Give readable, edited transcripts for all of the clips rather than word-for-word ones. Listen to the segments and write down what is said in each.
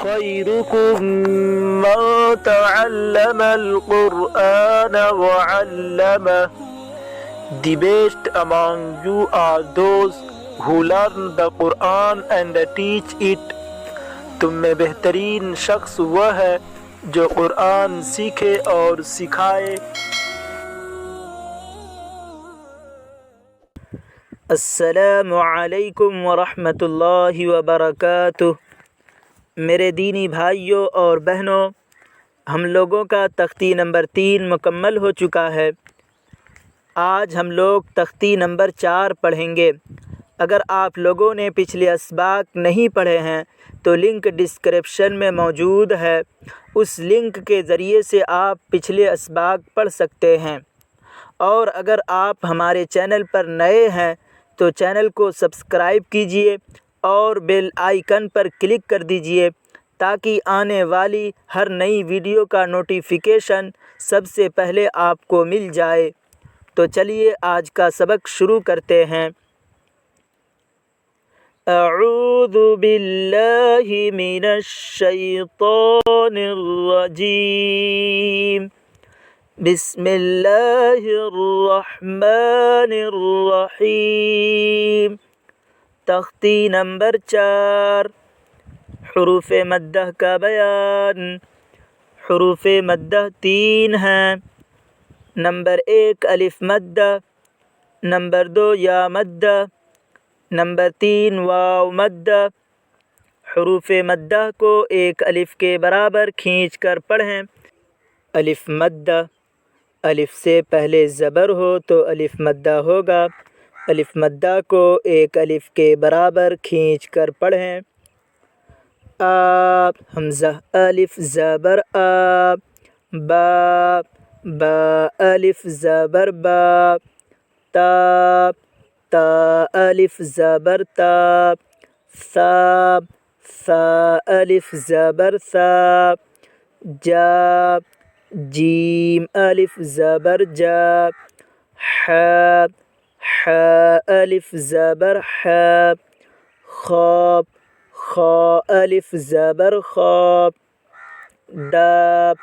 خيركم من تعلم القرآن وعلمه. The best among you are those who learn the Quran and teach it. تم میں بہترین شخص وہ ہے جو قرآن سیکھے اور سکھائے. السلام علیکم ورحمۃ اللہ وبرکاتہ. میرے دینی بھائیوں اور بہنوں، ہم لوگوں کا تختی نمبر 3 مکمل ہو چکا ہے. آج ہم لوگ تختی نمبر 4 پڑھیں گے. اگر آپ لوگوں نے پچھلے اسباق نہیں پڑھے ہیں تو لنک ڈسکرپشن میں موجود ہے. اس لنک کے ذریعے سے آپ پچھلے اسباق پڑھ سکتے ہیں. اور اگر آپ ہمارے چینل پر نئے ہیں تو چینل کو سبسکرائب کیجئے اور بیل آئیکن پر کلک کر دیجئے تاکہ آنے والی ہر نئی ویڈیو کا نوٹیفیکیشن سب سے پہلے آپ کو مل جائے. تو چلیے آج کا سبق شروع کرتے ہیں. اعوذ باللہ من الشیطان الرجیم. بسم اللہ الرحمن الرحیم. تختی نمبر 4، حروف مدہ کا بیان. حروف مدہ 3 ہیں. نمبر 1 الف مدہ، نمبر 2 یا مدہ، نمبر 3 واو مدہ. حروف مدہ کو ایک الف کے برابر کھینچ کر پڑھیں. الف مدہ، الف سے پہلے زبر ہو تو الف مدہ ہوگا. الف مدہ کو ایک الف کے برابر کھینچ کر پڑھیں. آ حمزہ الف زبر آ. با با الف زبر با. تا تا الف زبر تا. ثا ثا الف زبر ثا. جا جیم الف زبر جا. ح ح الف زبر ح. خا خا الف زبر خا. دال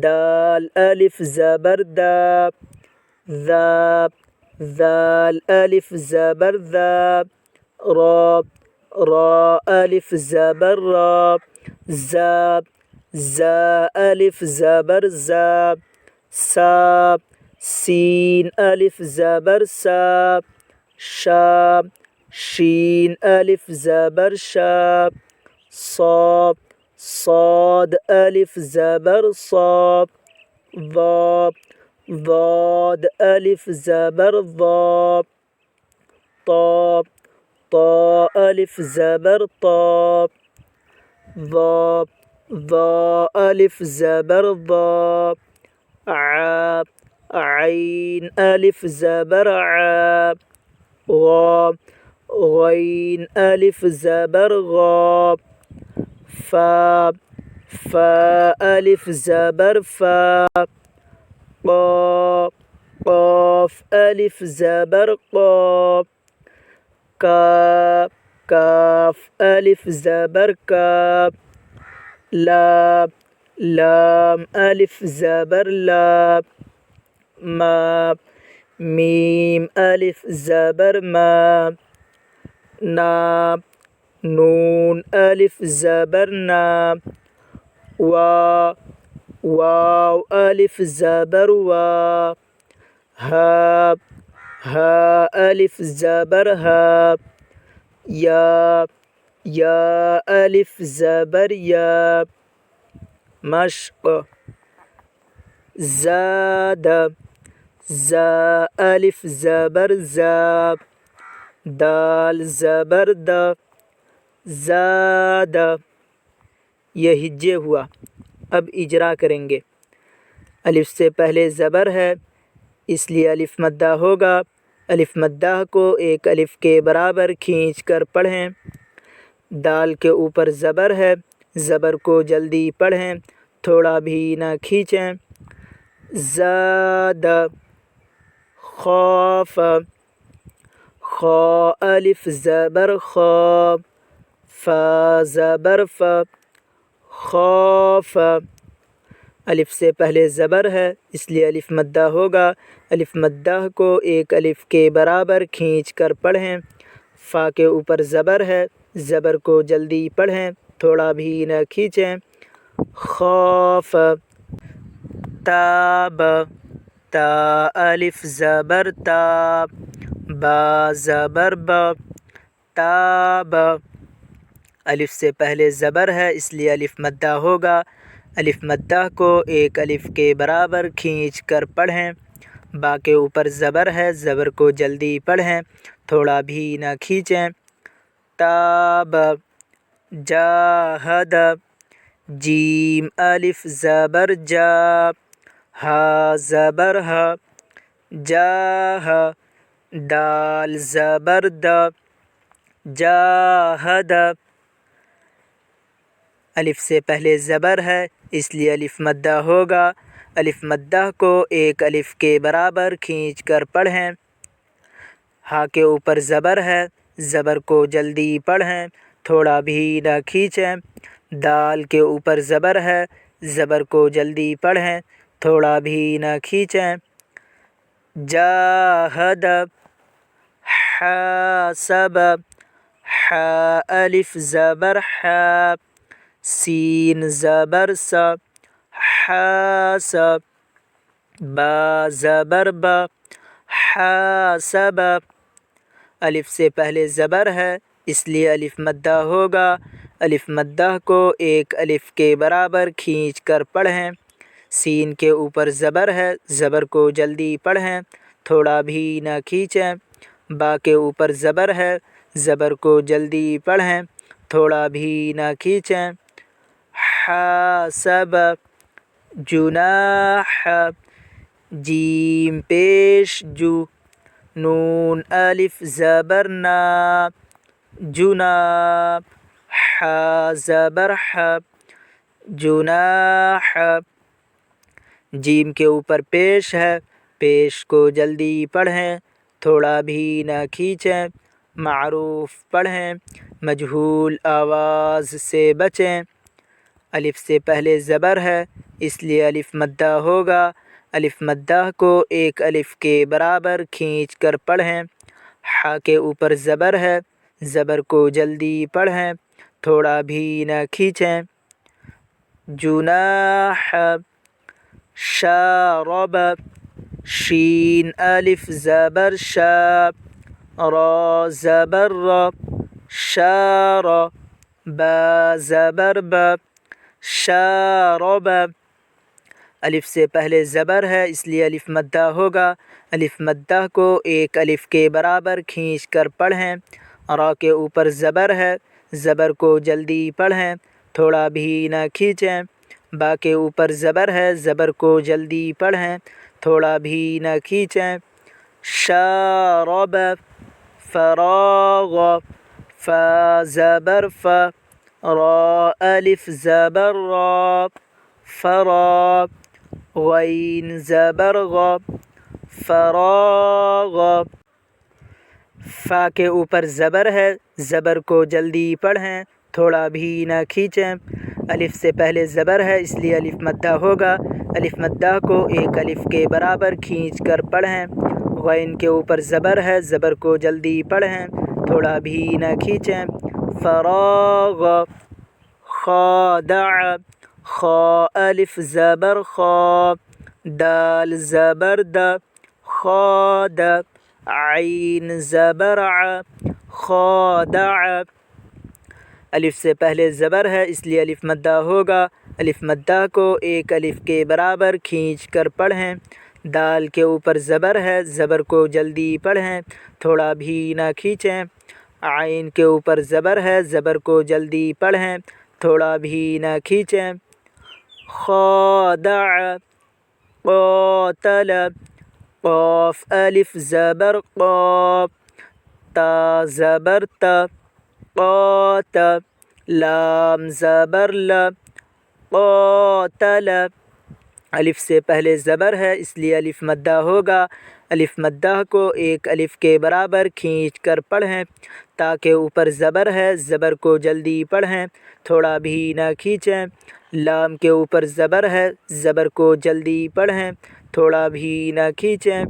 دال الف زبر دا. ذا ذال الف زبر ذا. را را الف زبر را. زا زا الف زبر زا. سا سین الف زبر سا. شا شین الف زبر شا. صاد صاد الف زبر صا. ضاد ضاد الف زبر ضا. طا طا الف زبر طا. ضا ضا الف زبر ضا. ع عین الف زبر ع. غا غین الف زبر غا. فا فا الف زبر فا. قا قاف الف زبر قا. کا کاف الف زبر کا. لام لام الف زبر لا. ما میم الف زبر ما. نا نون الف زبر نا. وا واو الف زبر وا. ہا ہا الف زبر ہا. یا یا الف زبر یا. مشق زاد زا الف زبر زا. دال زبر دا. زاد. یہ ہجے ہوا. اب اجرا کریں گے. الف سے پہلے زبر ہے اس لیے الف مدہ ہوگا. الف مدہ کو ایک الف کے برابر کھینچ کر پڑھیں. دال کے اوپر زبر ہے، زبر کو جلدی پڑھیں، تھوڑا بھی نہ کھینچیں. زاد خاف خا الف زبر خا. فا زبر ف. خوف، الف سے پہلے زبر ہے اس لیے الف مدہ ہوگا، الف مدہ کو ایک الف کے برابر کھینچ کر پڑھیں۔ فا کے اوپر زبر ہے، زبر کو جلدی پڑھیں، تھوڑا بھی نہ کھینچیں۔ خوف، تاب، تا الف زبر تا، با زبر با، تاب، الف سے پہلے زبر ہے اس لیے الف مدہ ہوگا، الف مدہ کو ایک الف کے برابر کھینچ کر پڑھیں۔ با کے اوپر زبر ہے، زبر کو جلدی پڑھیں، تھوڑا بھی نہ کھینچیں۔ تاب، جاہد، جیم الف زبر جا، ہا زبر ہا، جاہ، دال زبر دا، جاہد، الف سے پہلے زبر ہے اس لیے الف مدہ ہوگا، الف مدہ کو ایک الف کے برابر کھینچ کر پڑھیں۔ ہا کے اوپر زبر ہے، زبر کو جلدی پڑھیں، تھوڑا بھی نہ کھینچیں۔ دال کے اوپر زبر ہے، زبر کو جلدی پڑھیں، تھوڑا بھی نہ کھینچیں۔ جاہد، حاسب، حا الف زبر حا، سین زبر سا، حاسب، با زبر با، حاسب، الف سے پہلے زبر ہے اس لیے الف مدہ ہوگا، الف مدہ کو ایک الف کے برابر کھینچ کر پڑھیں۔ سین کے اوپر زبر ہے، زبر کو جلدی پڑھیں، تھوڑا بھی نہ کھینچیں۔ با کے اوپر زبر ہے، زبر کو جلدی پڑھیں، تھوڑا بھی نہ کھینچیں۔ حاسب، جناح، جیم پیش جو، نون الف زبر نا، جنا، حا زبر حا، جناح، جیم کے اوپر پیش ہے، پیش کو جلدی پڑھیں، تھوڑا بھی نہ کھینچیں۔ معروف پڑھیں، مجہول آواز سے بچیں۔ الف سے پہلے زبر ہے اس لیے الف مدہ ہوگا، الف مدہ کو ایک الف کے برابر کھینچ کر پڑھیں۔ ہا کے اوپر زبر ہے، زبر کو جلدی پڑھیں، تھوڑا بھی نہ کھینچیں۔ جناح، شارب، شین الف زبر شا، را زبر را، شار، با زبر با، شارب، الف سے پہلے زبر ہے اس لیے الف مدہ ہوگا، الف مدہ کو ایک الف کے برابر کھینچ کر پڑھیں۔ را کے اوپر زبر ہے، زبر کو جلدی پڑھیں، تھوڑا بھی نہ کھینچیں۔ با کے اوپر زبر ہے، زبر کو جلدی پڑھیں، تھوڑا بھی نہ کھینچیں۔ شارب، فراغ، فا زبر فا، را الف زبر را، فرا، غین زبر غا، فراغ، فا کے اوپر زبر ہے، زبر کو جلدی پڑھیں، تھوڑا بھی نہ کھینچیں۔ الف سے پہلے زبر ہے اس لیے الف مدہ ہوگا، الف مدہ کو ایک الف کے برابر کھینچ کر پڑھیں۔ غین کے اوپر زبر ہے، زبر کو جلدی پڑھیں، تھوڑا بھی نہ کھینچیں۔ فراغ، خادع، خا الف زبر خا، دال زبر دا، خاد، عین زبر ع، خادع، الف سے پہلے زبر ہے اس لیے الف مدہ ہوگا، الف مدہ کو ایک الف کے برابر کھینچ کر پڑھیں۔ دال کے اوپر زبر ہے، زبر کو جلدی پڑھیں، تھوڑا بھی نہ کھینچیں۔ عین کے اوپر زبر ہے، زبر کو جلدی پڑھیں، تھوڑا بھی نہ کھینچیں۔ خادع، قاتل، قاف الف زبر قا، تا زبر تا، قات، لام زبر لا، قاتل، الف سے پہلے زبر ہے اس لیے الف مدہ ہوگا۔ الف مدہ کو ایک الف کے برابر کھینچ کر پڑھیں تاکہ اوپر زبر ہے، زبر کو جلدی پڑھیں، تھوڑا بھی نہ کھینچیں۔ لام کے اوپر زبر ہے، زبر کو جلدی پڑھیں، تھوڑا بھی نہ کھینچیں۔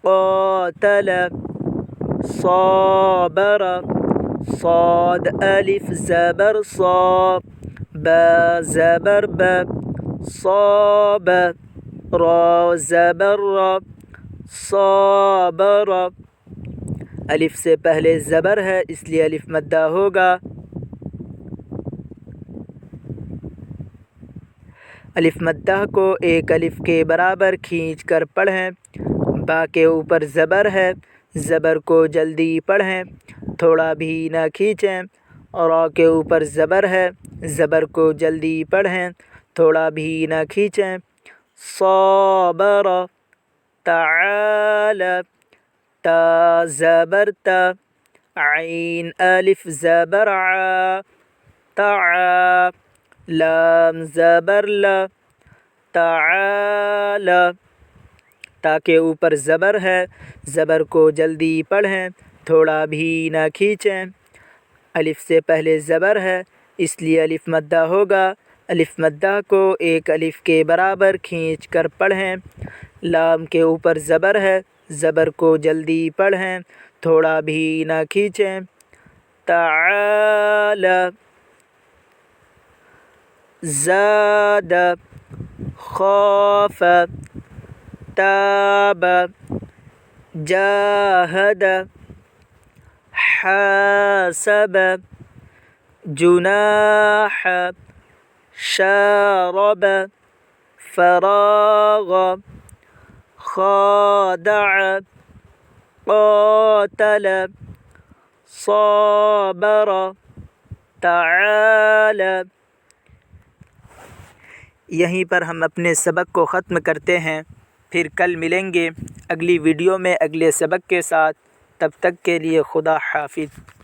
قاتل صابر، صاد الف زبر صا، با زبر با، صاب، را زبر را، صابر۔ الف سے پہلے زبر ہے اس لیے الف مدہ ہوگا۔ الف مدہ کو ایک الف کے برابر کھینچ کر پڑھیں۔ با کے اوپر زبر ہے، زبر کو جلدی پڑھیں، تھوڑا بھی نہ کھینچیں۔ را کے اوپر زبر ہے، زبر کو جلدی پڑھیں، تھوڑا بھی نہ کھینچیں۔ صابر، تعال، تا زبر تا، عین الف زبر ع، تعا، لام زبر لا، تعال۔ تاکہ اوپر زبر ہے، زبر کو جلدی پڑھیں، تھوڑا بھی نہ کھینچیں۔ الف سے پہلے زبر ہے اس لیے الف مدہ ہوگا۔ الف مدہ کو ایک الف کے برابر کھینچ کر پڑھیں۔ لام کے اوپر زبر ہے، زبر کو جلدی پڑھیں، تھوڑا بھی نہ کھینچیں۔ تعال، زاد، خاف، تاب، جاہد، حاسب، جناح، شارب، فراغ، خادع، قاتل، صابر، تعال۔ یہیں پر ہم اپنے سبق کو ختم کرتے ہیں، پھر کل ملیں گے اگلی ویڈیو میں اگلے سبق کے ساتھ۔ تب تک کے لیے خدا حافظ۔